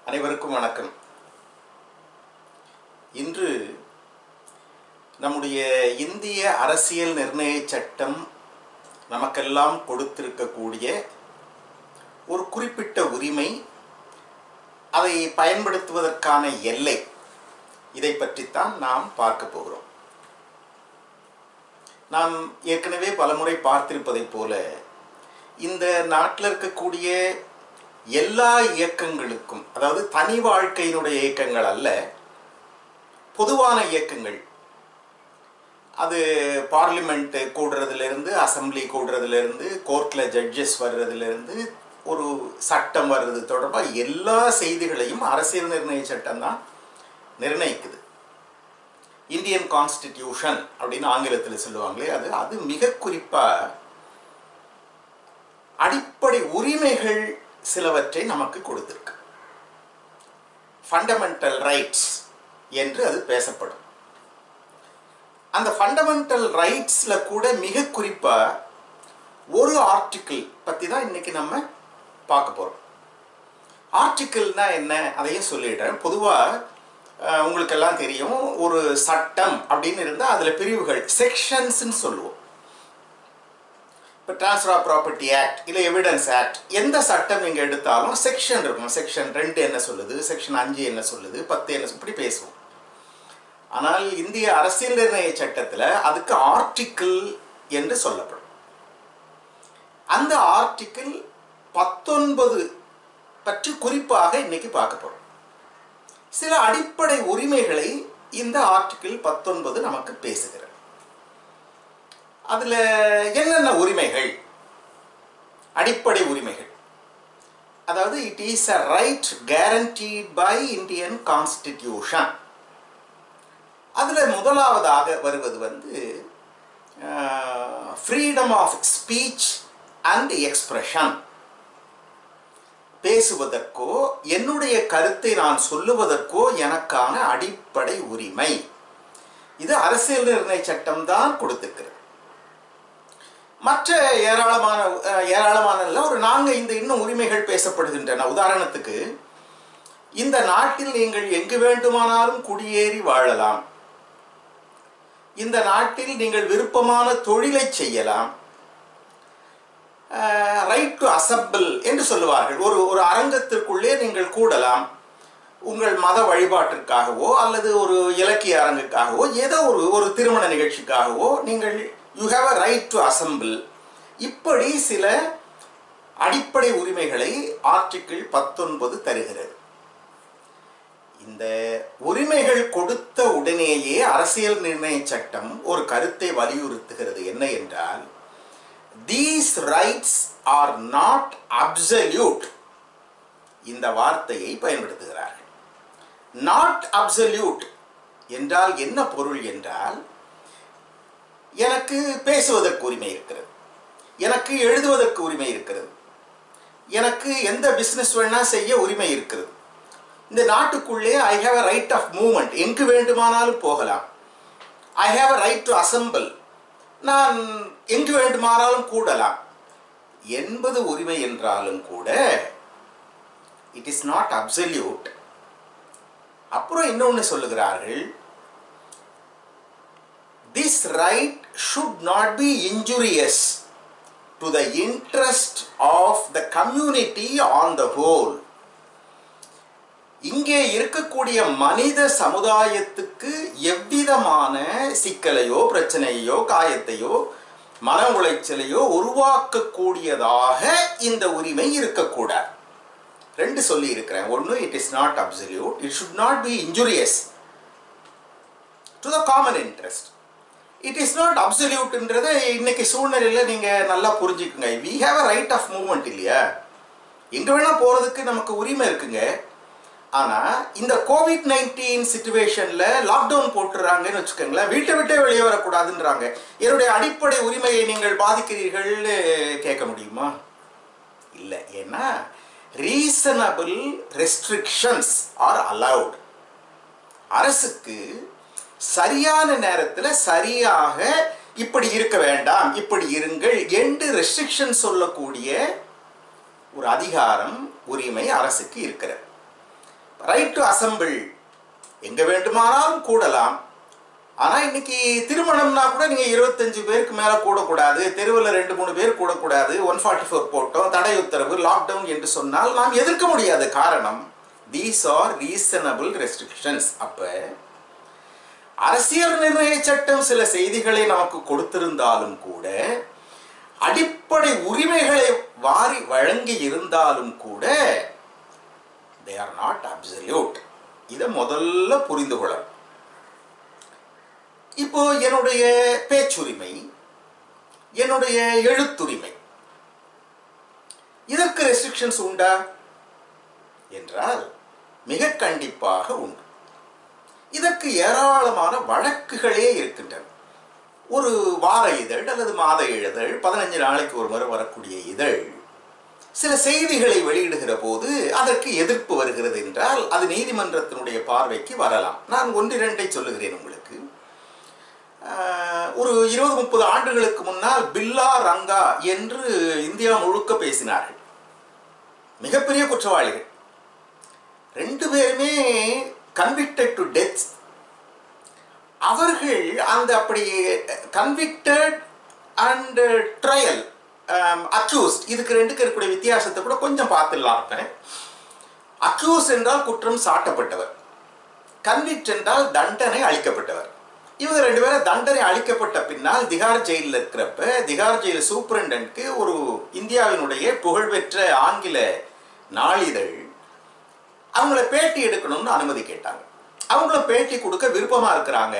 அனைவருக்கும் வணக்கம். இன்று நம்முடைய இந்திய அரசியல் நிர்ணய சட்டம் நமக்கெல்லாம் கொடுத்திருக்கக்கூடிய ஒரு குறிப்பிட்ட உரிமை, அதை பயன்படுத்துவதற்கான எல்லை, இதை பற்றித்தான் நாம் பார்க்க போகிறோம். நாம் ஏற்கனவே பலமுறை பார்த்திருப்பதைப் போல இந்த நாட்டில் இருக்கக்கூடிய எல்லா இயக்கங்களுக்கும், அதாவது தனி வாழ்க்கையினுடைய இயக்கங்கள் அல்ல, பொதுவான இயக்கங்கள், அது பார்லிமெண்ட் கூடுறதுலேருந்து, அசம்பிளி கூடுறதுலேருந்து, கோர்ட்டில் ஜட்ஜஸ் வர்றதுலேருந்து, ஒரு சட்டம் வர்றது தொடர்பாக எல்லா செய்திகளையும் அரசியல் நிர்ணய சட்டம் தான் நிர்ணயிக்குது. இந்தியன் கான்ஸ்டிடியூஷன் அப்படின்னு ஆங்கிலத்தில் சொல்லுவாங்களே, அது மிக குறிப்பாக அடிப்படை உரிமைகள் சிலவற்றை நமக்கு கொடுத்திருக்கு. ஃபண்டமெண்டல் ரைட்ஸ் என்று அது பேசப்படும். அந்த ஃபண்டமெண்டல் ரைட்ஸில் கூட மிக குறிப்பாக ஒரு ஆர்டிக்கிள் பற்றி தான் இன்னைக்கு நம்ம பார்க்க போகிறோம். ஆர்டிக்கிள்னா என்ன, அதையும் சொல்லிடுறேன். பொதுவாக உங்களுக்கெல்லாம் தெரியும், ஒரு சட்டம் அப்படின்னு இருந்தால் அதில் பிரிவுகள், செக்ஷன்ஸ்ன்னு சொல்லுவோம். இப்போ ட்ரான்ஸ்ஃபர் ஆஃப் ப்ராப்பர்ட்டி ஆக்ட் இல்லை எவிடன்ஸ் ஆக்ட், எந்த சட்டம் நீங்கள் எடுத்தாலும் செக்ஷன் இருக்கும். செக்ஷன் 2 என்ன சொல்லுது, செக்ஷன் 5 என்ன சொல்லுது, 10 என்ன, இப்படி பேசுவோம். ஆனால் இந்திய அரசியல் நிர்ணய சட்டத்தில் அதுக்கு ஆர்டிக்கிள் என்று சொல்லப்படும். அந்த ஆர்டிக்கிள் 19 பற்றி குறிப்பாக இன்னைக்கு பார்க்க போகிறோம். சில அடிப்படை உரிமைகளை இந்த ஆர்டிக்கிள் 19 நமக்கு பேசுகிறது. அதில் என்னென்ன உரிமைகள், அடிப்படை உரிமைகள், அதாவது it is a right guaranteed by Indian constitution. அதில் முதலாவதாக வருவது freedom of speech and expression. பேசுவதற்கோ என்னுடைய கருத்தை நான் சொல்லுவதற்கோ எனக்கான அடிப்படை உரிமை. இது அரசியல் நிர்ணய சட்டம் தான் கொடுத்திருக்கிறது. மற்ற ஏராளமான ஒரு 4-5 இன்னும் உரிமைகள் பேசப்படுகின்றன. உதாரணத்துக்கு, இந்த நாட்டில் நீங்கள் எங்கு வேண்டுமானாலும் குடியேறி வாழலாம், இந்த நாட்டில் நீங்கள் விருப்பமான தொழிலை செய்யலாம், ரைட் டு அசம்பிள் என்று சொல்லுவார்கள். ஒரு அரங்கத்திற்குள்ளே நீங்கள் கூடலாம், உங்கள் மத வழிபாட்டிற்காகவோ அல்லது ஒரு இலக்கிய அரங்குக்காகவோ, ஏதோ ஒரு திருமண நிகழ்ச்சிக்காகவோ நீங்கள் you have a right to assemble. இப்படி சில அடிப்படை உரிமைகளை ஆர்டிக்கிள் 19 தருகிறது. இந்த உரிமைகள் கொடுத்த உடனேயே அரசியல் நிர்ணய சட்டம் ஒரு கருத்தை வலியுறுத்துகிறது. என்ன என்றால், these rights are not absolute. இந்த வார்த்தையை பயன்படுத்துகிறார்கள். not absolute என்றால் என்ன பொருள் என்றால், எனக்கு பேசுவதற்கு உரிமை இருக்கிறது, எனக்கு எழுதுவதற்கு உரிமை இருக்கிறது, எனக்கு எந்த பிஸ்னஸ் வேணா செய்ய உரிமை இருக்கிறது. இந்த நாட்டுக்குள்ளே I have a right of movement, எங்கு வேண்டுமானாலும் போகலாம். I have a right to assemble, நான் எங்கு வேண்டுமானாலும் கூடலாம் என்பது உரிமை என்றாலும் கூட இட் இஸ் நாட் அப்சல்யூட். அப்புறம் இன்னொன்று சொல்லுகிறார்கள், this right should not be injurious to the interest of the community on the whole. இங்கே இருக்கக்கூடிய மனித சமுதாயத்துக்கு எவ்விதமான சிக்கலையோ பிரச்சனையோ காயத்தையோ மன உளைச்சலையோ உருவாக்கக்கூடியதாக இந்த உரிமை இருக்கக்கூடாது. 2 சொல்லி இருக்கிறேன். ஒன்று, it is not absolute, it should not be injurious to the common interest. It is not அப்சல்யூட்ன்றதை இன்னைக்கு சூழ்நிலையில் நீங்கள் நல்லா புரிஞ்சுக்குங்க. We have a right of movement இல்லையா, எங்கே வேணால் போகிறதுக்கு நமக்கு உரிமை இருக்குங்க. ஆனால் இந்த கோவிட்-19 சிச்சுவேஷனில் லாக்டவுன் போட்டுறாங்கன்னு வச்சுக்கோங்களேன், வீட்டை விட்டே வெளியே வரக்கூடாதுன்றாங்க. என்னுடைய அடிப்படை உரிமையை நீங்கள் பாதிக்கிறீர்கள்னு கேட்க முடியுமா? இல்லை. ஏன்னா ரீசனபிள் ரெஸ்ட்ரிக்ஷன்ஸ் ஆர் அலவுட். அரசுக்கு சரியான நேரத்தில் சரியாக இப்படி இருக்க வேண்டாம், இப்படி இருங்கள் என்று ரெஸ்ட்ரிக்ஷன் சொல்லக்கூடிய ஒரு அதிகாரம், உரிமை அரசுக்கு இருக்கிறது. ரைட் டு அசம்பிள், எங்க வேண்டுமானாலும் கூடலாம். ஆனா இன்னைக்கு திருமணம்னா கூட நீங்க 25 பேருக்கு மேல கூடக்கூடாது, தெருவில் 2-3 பேர் கூடக்கூடாது, 144 போட்டோம், தடை உத்தரவு, லாக்டவுன் என்று சொன்னால் நாம் எதிர்க்க முடியாது. காரணம், தீஸ் ஆர் ரீசனபிள் ரெஸ்ட்ரிக்ஷன்ஸ். அப்ப அரசியல் நிர்ணய சட்டம் சில செய்திகளை நமக்கு கொடுத்திருந்தாலும் கூட, அடிப்படை உரிமைகளை வாரி வழங்கி இருந்தாலும் கூட, they are not absolute. இதை முதல்ல புரிந்து கொள்ளணும். இப்போ என்னுடைய பேச்சுரிமை, என்னுடைய எழுத்துரிமை, இதற்கு ரெஸ்ட்ரிக்ஷன்ஸ் உண்டா என்றால் மிக கண்டிப்பாக உண்டு. இதற்கு ஏராளமான வழக்குகளே இருக்கின்றன. ஒரு வார இதழ் அல்லது மாத இதழ், 15 நாளைக்கு ஒரு முறை வரக்கூடிய இதழ் சில செய்திகளை வெளியிடுகிற போது அதற்கு எதிர்ப்பு வருகிறது என்றால் அது நீதிமன்றத்தினுடைய பார்வைக்கு வரலாம். நான் 1-2 சொல்லுகிறேன் உங்களுக்கு. ஒரு 20-30 ஆண்டுகளுக்கு முன்னால் பில்லா ரங்கா என்று இந்தியா முழுக்க பேசினார்கள். மிகப்பெரிய குற்றவாளிகள், 2 பேருமே கன்விக்டட் டு டெத். அவர்கள் அந்த அப்படி கன்விக்டட் அண்ட் ட்ரையல், அக்யூஸ்ட், இதுக்கு 2க்கு இருக்கக்கூடிய வித்தியாசத்தை கூட கொஞ்சம் பார்த்துடலாம். அக்யூஸ்ட் என்றால் குற்றம் சாட்டப்பட்டவர், கன்விக்ட் என்றால் தண்டனை அளிக்கப்பட்டவர். இவங்க 2 பேரும் தண்டனை அளிக்கப்பட்ட பின்னால் திகார் ஜெயிலில் இருக்கிறப்ப திகார் ஜெயில் சூப்பரண்டன்ட்க்கு ஒரு இந்தியாவினுடைய புகழ்பெற்ற ஆங்கில நாளிதழ் அவங்கள பேட்டி எடுக்கணும்னு அனுமதி கேட்டாங்க. அவங்கள பேட்டி கொடுக்க விருப்பமா இருக்கிறாங்க,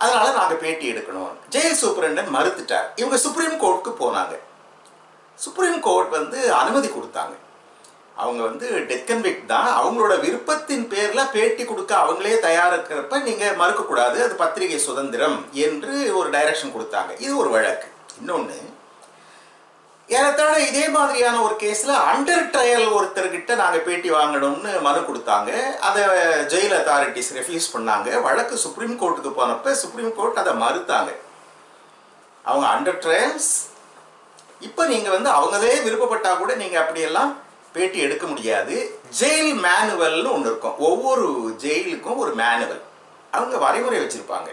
அதனால நாங்கள் பேட்டி எடுக்கணும். ஜெயில் சூப்பரண்டன் மறுத்துட்டார். இவங்க சுப்ரீம் கோர்ட்டுக்கு போனாங்க. சுப்ரீம் கோர்ட் அனுமதி கொடுத்தாங்க. அவங்க டெத் கன்விக்ட் தான், அவங்களோட விருப்பத்தின் பேரில் பேட்டி கொடுக்க அவங்களே தயாராக இருக்கிறப்ப நீங்கள் மறுக்கக்கூடாது, அது பத்திரிகை சுதந்திரம் என்று ஒரு டைரக்ஷன் கொடுத்தாங்க. இது ஒரு வழக்கு. இன்னொன்று, ஏறத்தாழ இதே மாதிரியான ஒரு கேஸில் அண்டர் ட்ரையல் ஒருத்தர்கிட்ட நாங்கள் பேட்டி வாங்கணும்னு மனு கொடுத்தாங்க. அதை ஜெயில் அத்தாரிட்டிஸ் ரெஃப்யூஸ் பண்ணாங்க. வழக்கு சுப்ரீம் கோர்ட்டுக்கு போனப்ப சுப்ரீம் கோர்ட் அதை மறுத்தாங்க. அவங்க அண்டர் ட்ரையல்ஸ், இப்போ நீங்கள் அவங்களே விருப்பப்பட்டா கூட நீங்கள் அப்படியெல்லாம் பேட்டி எடுக்க முடியாது. ஜெயில் மேனுவல்னு ஒன்று இருக்கும். ஒவ்வொரு ஜெயிலுக்கும் ஒரு மேனுவல், அவங்க வரைமுறை வச்சிருப்பாங்க.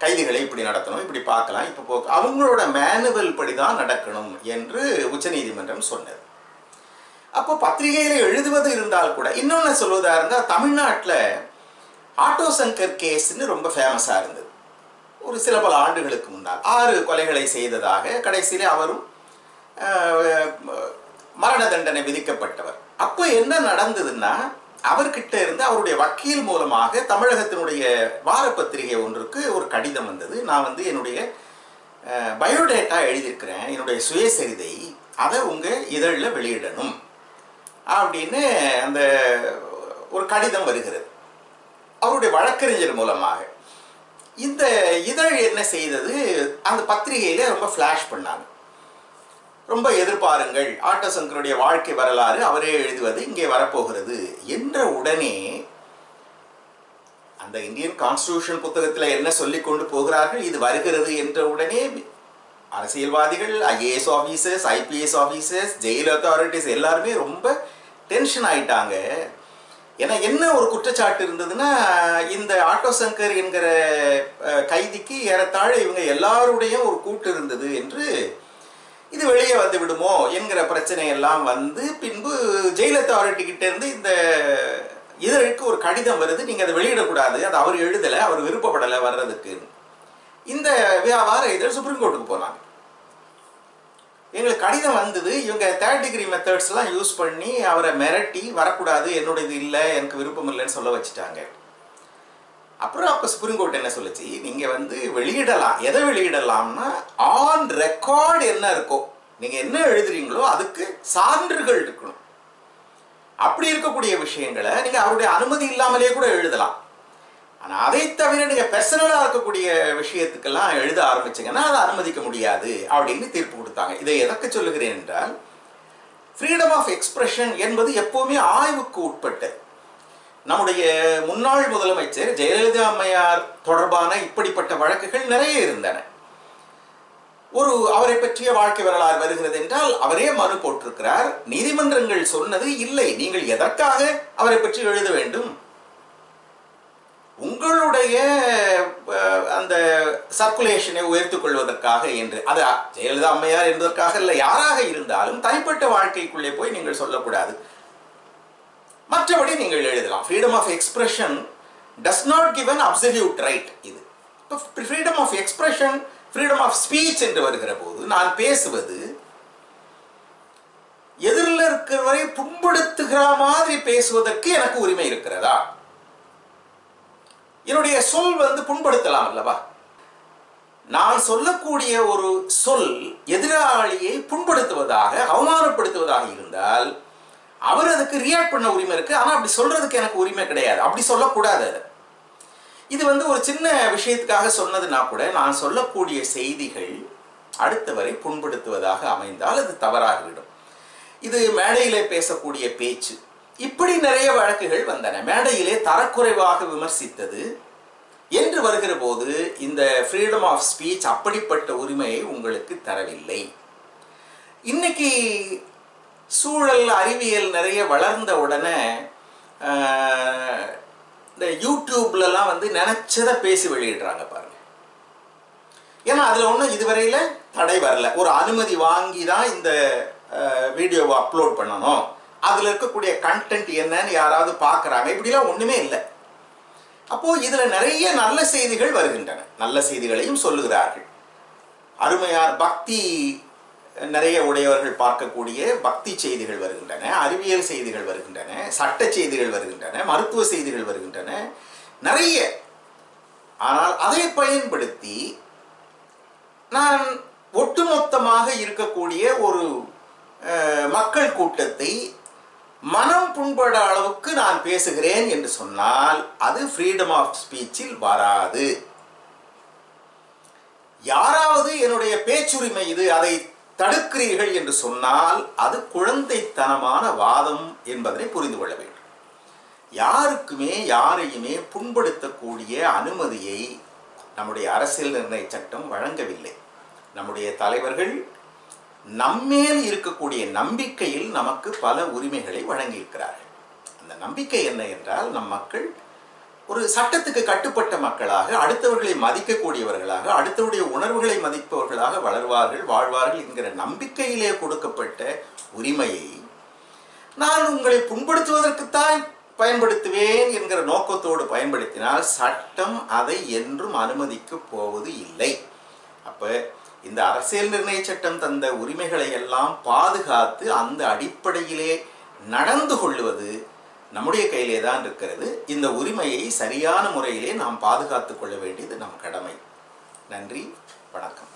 கைதிகளை இப்படி நடத்தணும், இப்படி பார்க்கலாம், இப்போ அவங்களோட மேனுவல் படி தான் நடக்கணும் என்று உச்சநீதிமன்றம் சொன்னது. அப்போ பத்திரிகையில் எழுதுவது இருந்தால் கூட, இன்னொன்று சொல்வதாக இருந்தால், தமிழ்நாட்டில் ஆட்டோ சங்கர் கேஸ்ன்னு ரொம்ப ஃபேமஸாக இருந்தது. ஒரு சில பல ஆண்டுகளுக்கு முன்னால் 6 கொலைகளை செய்ததாக கடைசியிலே அவரும் மரண தண்டனை விதிக்கப்பட்டவர். அப்போ என்ன நடந்ததுன்னா, அவர்கிட்ட இருந்து அவருடைய வக்கீல் மூலமாக தமிழகத்தினுடைய வார பத்திரிகை ஒன்றுக்கு ஒரு கடிதம் வந்தது. நான் என்னுடைய பயோடேட்டா எழுதியிருக்கிறேன், என்னுடைய சுயசரிதை, அதை உங்கள் இதழில் வெளியிடணும் அப்படின்னு அந்த ஒரு கடிதம் வருகிறது அவருடைய வழக்கறிஞர் மூலமாக. இந்த இதழ் என்ன செய்தது, அந்த பத்திரிகையில் ரொம்ப ஃப்ளாஷ் பண்ணாங்க. ரொம்ப எதிர்பாருங்கள், ஆட்டோ சங்கருடைய வாழ்க்கை வரலாறு அவரே எழுதுவது இங்கே வரப்போகிறது என்ற உடனே அந்த இந்தியன் கான்ஸ்டிடியூஷன் புத்தகத்தில் என்ன சொல்லிக் கொண்டு போகிறார்கள், இது வருகிறது என்ற உடனே அரசியல்வாதிகள், IAS officers, IPS officers, jail authorities எல்லாருமே ரொம்ப டென்ஷன் ஆயிட்டாங்க. ஏன்னா என்ன ஒரு குற்றச்சாட்டு இருந்ததுன்னா, இந்த ஆட்டோ சங்கர் என்கிற கைதிக்கு ஏறத்தாழ இவங்க எல்லாருடைய ஒரு கூட்டு இருந்தது என்று, இது வெளியே வந்து விடுமோ என்கிற பிரச்சனை எல்லாம் பின்பு ஜெயில் அத்தாரிட்டி கிட்ட இருந்து இந்த இதழுக்கு ஒரு கடிதம் வருது, நீங்கள் அதை வெளியிடக்கூடாது, அது அவர் எழுதலை, அவர் விருப்பப்படலை வர்றதுக்கு. இந்த வியாபார இதழ் சுப்ரீம் கோர்ட்டுக்கு போனாங்க. எங்களுக்கு கடிதம் வந்தது, இவங்க 3rd டிகிரி மெத்தட்ஸ்லாம் யூஸ் பண்ணி அவரை மிரட்டி வரக்கூடாது, என்னோட இது இல்லை, எனக்கு விருப்பம் இல்லைன்னு சொல்ல வச்சுட்டாங்க. அப்புறம் அப்போ சுப்ரீம் கோர்ட் என்ன சொல்லுச்சு, நீங்கள் வெளியிடலாம். எதை வெளியிடலாம்னா, ஆன் ரெக்கார்டு என்ன இருக்கோ, நீங்கள் என்ன எழுதுறீங்களோ அதுக்கு சான்றுகள் இருக்கணும். அப்படி இருக்கக்கூடிய விஷயங்களை நீங்கள் அவருடைய அனுமதி இல்லாமலே கூட எழுதலாம். ஆனால் அதை தவிர நீங்கள் பர்சனலாக இருக்கக்கூடிய விஷயத்துக்கெல்லாம் எழுத ஆரம்பிச்சிங்கன்னா அதை அனுமதிக்க முடியாது அப்படின்னு தீர்ப்பு கொடுத்தாங்க. இதை எதற்கு சொல்லுகிறேன் என்றால், ஃப்ரீடம் ஆஃப் எக்ஸ்பிரஷன் என்பது எப்போவுமே ஆய்வுக்கு உட்பட்டது. நம்முடைய முன்னாள் முதலமைச்சர் ஜெயலலிதா அம்மையார் தொடர்பான இப்படிப்பட்ட வழக்குகள் நிறைய இருந்தன. அவரை பற்றிய வாழ்க்கை வரலாறு வருகிறது என்றால் அவரே மனு போட்டிருக்கிறார். நீதிமன்றங்கள் சொன்னது இல்லை, நீங்கள் எதற்காக அவரை பற்றி எழுத வேண்டும், உங்களுடைய அந்த சர்க்குலேஷனை உயர்த்திக் கொள்வதற்காக என்று. அது ஜெயலலிதா அம்மையார் என்பதற்காக இல்லை, யாராக இருந்தாலும் தனிப்பட்ட வாழ்க்கைக்குள்ளே போய் நீங்கள் சொல்லக்கூடாது. மற்றபடி நீங்கள் எழுதலாம். Freedom of expression does not give an absolute right. இது freedom of expression, freedom of speech என்று வருகிற போது நான் பேசுவது எதிரில் இருக்கிறவரை புண்படுத்துகிற மாதிரி பேசுவதற்கு எனக்கு உரிமை இருக்கிறதா? என்னுடைய சொல் புண்படுத்தலாம் அல்லவா? நான் சொல்லக்கூடிய ஒரு சொல் எதிராளியை புண்படுத்துவதாக, அவமானப்படுத்துவதாக இருந்தால் அவர் அதுக்கு ரியாக்ட் பண்ண உரிமை இருக்கு. ஆனால் அப்படி சொல்றதுக்கு எனக்கு உரிமை கிடையாது. அப்படி சொல்லக்கூடாது. இது ஒரு சின்ன விஷயத்துக்காக சொன்னதுன்னா கூட, நான் சொல்லக்கூடிய செய்திகள் அடுத்தவரை புண்படுத்துவதாக அமைந்தால் அது தவறாகிவிடும். இது மேடையிலே பேசக்கூடிய பேச்சு. இப்படி நிறைய வழக்குகள் வந்தன. மேடையிலே தரக்குறைவாக விமர்சித்தது என்று வருகிற போது இந்த ஃப்ரீடம் ஆஃப் ஸ்பீச் அப்படிப்பட்ட உரிமையை உங்களுக்கு தரவில்லை. இன்னைக்கு சூழல் அறிவியல் நிறைய வளர்ந்த உடனே இந்த யூடியூப்லலாம் நினைச்சதை பேசி வெளியிடுறாங்க பாருங்க. ஏன்னா அதில் ஒன்றும் இதுவரையில் தடை வரல. ஒரு அனுமதி வாங்கி தான் இந்த வீடியோவை அப்லோட் பண்ணணும், அதில் இருக்கக்கூடிய கண்டென்ட் என்னன்னு யாராவது பார்க்குறாங்க, இப்படிலாம் ஒன்றுமே இல்லை. அப்போது இதில் நிறைய நல்ல செய்திகள் வருகின்றன, நல்ல செய்திகளையும் சொல்லுகிறார்கள். அருமையார் பக்தி நிறைய உடையவர்கள் பார்க்கக்கூடிய பக்தி செய்திகள் வருகின்றன, அறிவியல் செய்திகள் வருகின்றன, சட்ட செய்திகள் வருகின்றன, மருத்துவ செய்திகள் வருகின்றன, நிறைய. ஆனால் அதை பயன்படுத்தி நான் ஒட்டுமொத்தமாக இருக்கக்கூடிய ஒரு மக்கள் கூட்டத்தை மனம் புண்பட அளவுக்கு நான் பேசுகிறேன் என்று சொன்னால் அது ஃப்ரீடம் ஆஃப் ஸ்பீச்சில் வராது. யாராவது என்னுடைய பேச்சுரிமை இது, அதை தடுக்கிறீர்கள் என்று சொன்னால் அது குழந்தைத்தனமான வாதம் என்பதை புரிந்து கொள்ள வேண்டும். யாருக்குமே யாரையுமே புண்படுத்தக்கூடிய அனுமதியை நம்முடைய அரசியல் நிர்ணய சட்டம் வழங்கவில்லை. நம்முடைய தலைவர்கள் நம்மேல் இருக்கக்கூடிய நம்பிக்கையில் நமக்கு பல உரிமைகளை வழங்கியிருக்கிறார்கள். அந்த நம்பிக்கை என்ன என்றால், நம் மக்கள் ஒரு சட்டத்துக்கு கட்டுப்பட்ட மக்களாக, அடுத்தவர்களை மதிக்கக்கூடியவர்களாக, அடுத்தவருடைய உணர்வுகளை மதிப்பவர்களாக வளர்வார்கள், வாழ்வார்கள் என்கிற நம்பிக்கையிலே கொடுக்கப்பட்ட உரிமையை நான் உங்களை புண்படுத்துவதற்குத்தான் பயன்படுத்துவேன் என்கிற நோக்கத்தோடு பயன்படுத்தினால் சட்டம் அதை என்றும் அனுமதிக்கப் போவது இல்லை. அப்போ இந்த அரசியல் நிர்ணய சட்டம் தந்த உரிமைகளை எல்லாம் பாதுகாத்து அந்த அடிப்படையிலே நடந்து கொள்வது நம்முடைய கையிலே தான் இருக்கிறது. இந்த உரிமையை சரியான முறையிலே நாம் பாதுகாத்து கொள்ள வேண்டியது நம் கடமை. நன்றி, வணக்கம்.